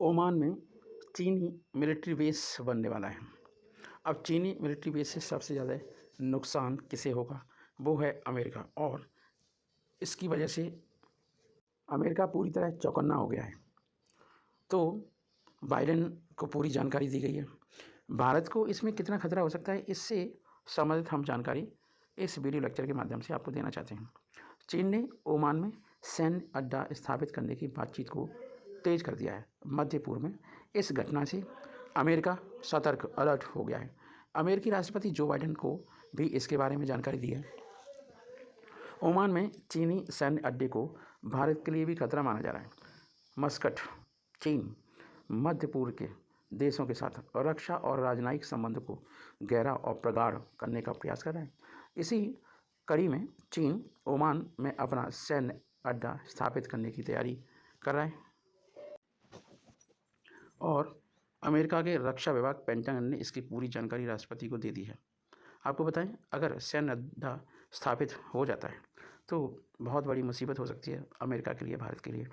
Oman में चीनी military base बनने वाला है। अब चीनी मिलिट्री बेस से सबसे ज़्यादा नुकसान किसे होगा? वो है अमेरिका, और इसकी वजह से अमेरिका पूरी तरह चौकन्ना हो गया है। तो बाइडेन को पूरी जानकारी दी गई है। भारत को इसमें कितना खतरा हो सकता है, इससे संबंधित हम जानकारी इस वीडियो लेक्चर के माध्यम से आपको देना चाहते हैं। चीन ने ओमान में सैन्य अड्डा स्थापित करने की बातचीत को तेज कर दिया है मध्य पूर्व में। इस घटना से अमेरिका सतर्क अलर्ट हो गया है। अमेरिकी राष्ट्रपति जो बाइडेन को भी इसके बारे में जानकारी दी है। ओमान में चीनी सैन्य अड्डे को भारत के लिए भी खतरा माना जा रहा है। मस्कट चीन मध्य पूर्व के देशों के साथ रक्षा और राजनयिक संबंध को गहरा और प्रगाढ़ करने का प्रयास कर रहा है। इसी कड़ी में चीन ओमान में अपना सैन्य अड्डा स्थापित करने की तैयारी कर रहा है, और अमेरिका के रक्षा विभाग पेंटागन ने इसकी पूरी जानकारी राष्ट्रपति को दे दी है। आपको बताएं, अगर सैन्य अड्डा स्थापित हो जाता है तो बहुत बड़ी मुसीबत हो सकती है अमेरिका के लिए, भारत के लिए।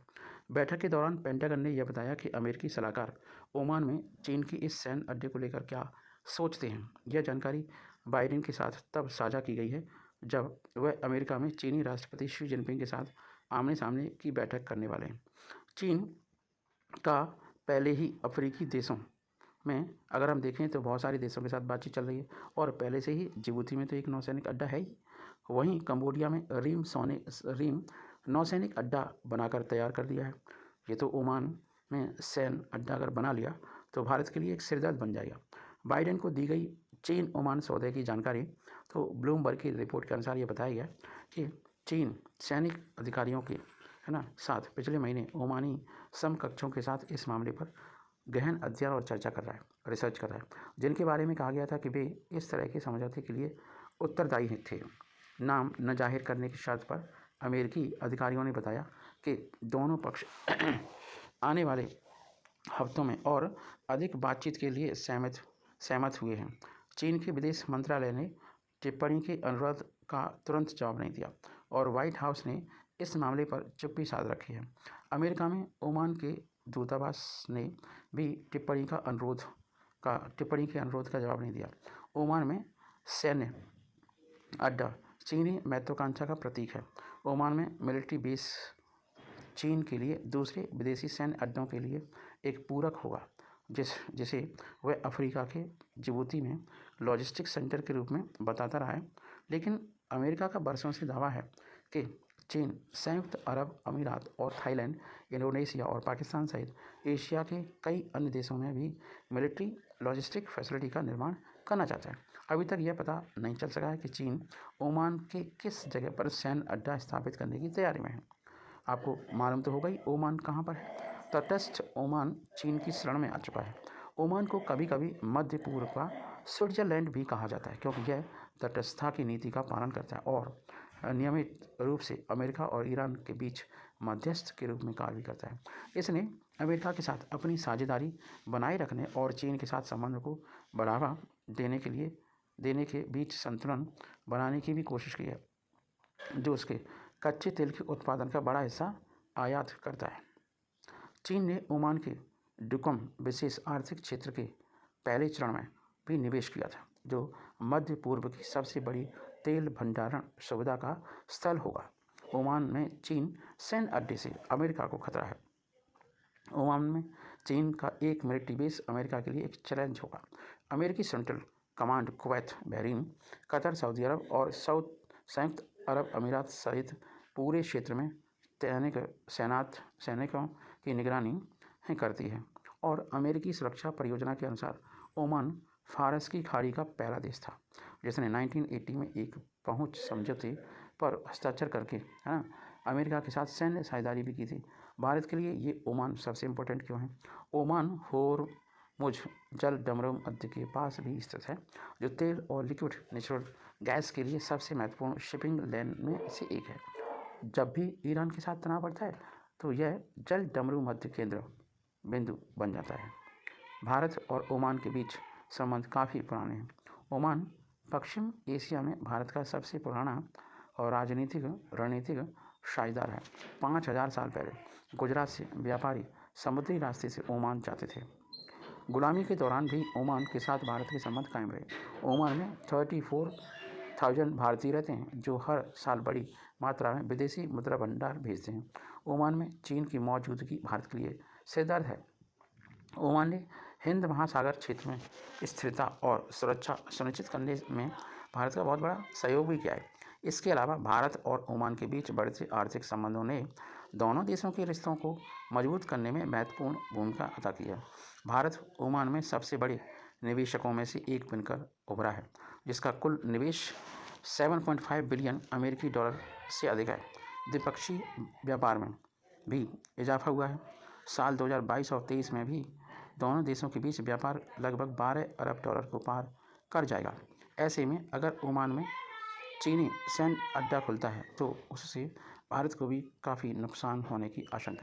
बैठक के दौरान पेंटागन ने यह बताया कि अमेरिकी सलाहकार ओमान में चीन की इस सैन्य अड्डे को लेकर क्या सोचते हैं। यह जानकारी बाइडेन के साथ तब साझा की गई है जब वह अमेरिका में चीनी राष्ट्रपति शी जिनपिंग के साथ आमने सामने की बैठक करने वाले हैं। चीन का पहले ही अफ्रीकी देशों में अगर हम देखें तो बहुत सारे देशों के साथ बातचीत चल रही है, और पहले से ही जिबूती में तो एक नौसैनिक अड्डा है ही। वहीं कंबोडिया में रीम नौसैनिक अड्डा बनाकर तैयार कर दिया है। ये तो ओमान में सैन्य अड्डा अगर बना लिया तो भारत के लिए एक सिरदर्द बन जाएगा। बाइडेन को दी गई चीन ओमान सौदे की जानकारी, तो ब्लूमबर्ग की रिपोर्ट के अनुसार ये बताया गया कि चीन सैनिक अधिकारियों के साथ पिछले महीने ओमानी समकक्षों के साथ इस मामले पर गहन अध्ययन और चर्चा कर रहा है, रिसर्च कर रहा है, जिनके बारे में कहा गया था कि वे इस तरह के समझौते के लिए उत्तरदायी थे। नाम न जाहिर करने की शर्त पर अमेरिकी अधिकारियों ने बताया कि दोनों पक्ष आने वाले हफ्तों में और अधिक बातचीत के लिए सहमत हुए हैं। चीन के विदेश मंत्रालय ने टिप्पणी के अनुरोध का तुरंत जवाब नहीं दिया, और व्हाइट हाउस ने इस मामले पर चुप्पी साध रखी है। अमेरिका में ओमान के दूतावास ने भी टिप्पणी के अनुरोध का जवाब नहीं दिया। ओमान में सैन्य अड्डा चीनी महत्वाकांक्षा का प्रतीक है। ओमान में मिलिट्री बेस चीन के लिए दूसरे विदेशी सैन्य अड्डों के लिए एक पूरक होगा, जिसे वह अफ्रीका के जिबूती में लॉजिस्टिक सेंटर के रूप में बताता रहा है। लेकिन अमेरिका का बरसों से दावा है कि चीन संयुक्त अरब अमीरात और थाईलैंड, इंडोनेशिया और पाकिस्तान सहित एशिया के कई अन्य देशों में भी मिलिट्री लॉजिस्टिक फैसिलिटी का निर्माण करना चाहता है। अभी तक यह पता नहीं चल सका है कि चीन ओमान के किस जगह पर सैन्य अड्डा स्थापित करने की तैयारी में है। आपको मालूम तो होगा ही ओमान कहाँ पर है। तटस्थ ओमान चीन की शरण में आ चुका है। ओमान को कभी कभी मध्य पूर्व का स्विट्जरलैंड भी कहा जाता है, क्योंकि यह तटस्थता की नीति का पालन करता है और नियमित रूप से अमेरिका और ईरान के बीच मध्यस्थ के रूप में कार्य भी करता है। इसने अमेरिका के साथ अपनी साझेदारी बनाए रखने और चीन के साथ संबंध को बढ़ावा देने के बीच संतुलन बनाने की भी कोशिश की है, जो उसके कच्चे तेल के उत्पादन का बड़ा हिस्सा आयात करता है। चीन ने ओमान के डुकम विशेष आर्थिक क्षेत्र के पहले चरण में भी निवेश किया था, जो मध्य पूर्व की सबसे बड़ी तेल भंडारण सुविधा का स्थल होगा। ओमान में चीन सैन्य अड्डे से अमेरिका को खतरा है। ओमान में चीन का एक मिलिट्री बेस अमेरिका के लिए एक चैलेंज होगा। अमेरिकी central command Kuwait, Bahrain, Qatar, सऊदी अरब और संयुक्त अरब अमीरात सहित पूरे क्षेत्र में तैनात सैनिकों की निगरानी करती है। और अमेरिकी सुरक्षा परियोजना के अनुसार ओमान फारस की खाड़ी का पहला देश था जिसने 1980 में एक पहुंच समझौते पर हस्ताक्षर करके अमेरिका के साथ सैन्य साझेदारी भी की थी। भारत के लिए ये ओमान सबसे इम्पोर्टेंट क्यों है? ओमान होर्मुज जल डमरूम मध्य के पास भी स्थित है, जो तेल और लिक्विड नेचुरल गैस के लिए सबसे महत्वपूर्ण शिपिंग लेन में से एक है। जब भी ईरान के साथ तनाव बढ़ता है तो यह जल डमरू मध्य केंद्र बिंदु बन जाता है। भारत और ओमान के बीच संबंध काफ़ी पुराने हैं। ओमान पश्चिम एशिया में भारत का सबसे पुराना और रणनीतिक साझेदार है। 5000 साल पहले गुजरात से व्यापारी समुद्री रास्ते से ओमान जाते थे। गुलामी के दौरान भी ओमान के साथ भारत के संबंध कायम रहे। ओमान में 34,000 भारतीय रहते हैं जो हर साल बड़ी मात्रा में विदेशी मुद्रा भंडार भेजते हैं। ओमान में चीन की मौजूदगी भारत के लिए सिरदर्द है। ओमान ने हिंद महासागर क्षेत्र में स्थिरता और सुरक्षा सुनिश्चित करने में भारत का बहुत बड़ा सहयोग भी किया है। इसके अलावा भारत और ओमान के बीच बढ़ते आर्थिक संबंधों ने दोनों देशों के रिश्तों को मजबूत करने में महत्वपूर्ण भूमिका अदा की है। भारत ओमान में सबसे बड़े निवेशकों में से एक बनकर उभरा है, जिसका कुल निवेश 7.5 बिलियन अमेरिकी डॉलर से अधिक है। द्विपक्षीय व्यापार में भी इजाफा हुआ है। साल 2022 और 23 में भी दोनों देशों के बीच व्यापार लगभग 12 अरब डॉलर को पार कर जाएगा। ऐसे में अगर ओमान में चीनी सैन्य अड्डा खुलता है तो उससे भारत को भी काफ़ी नुकसान होने की आशंका है।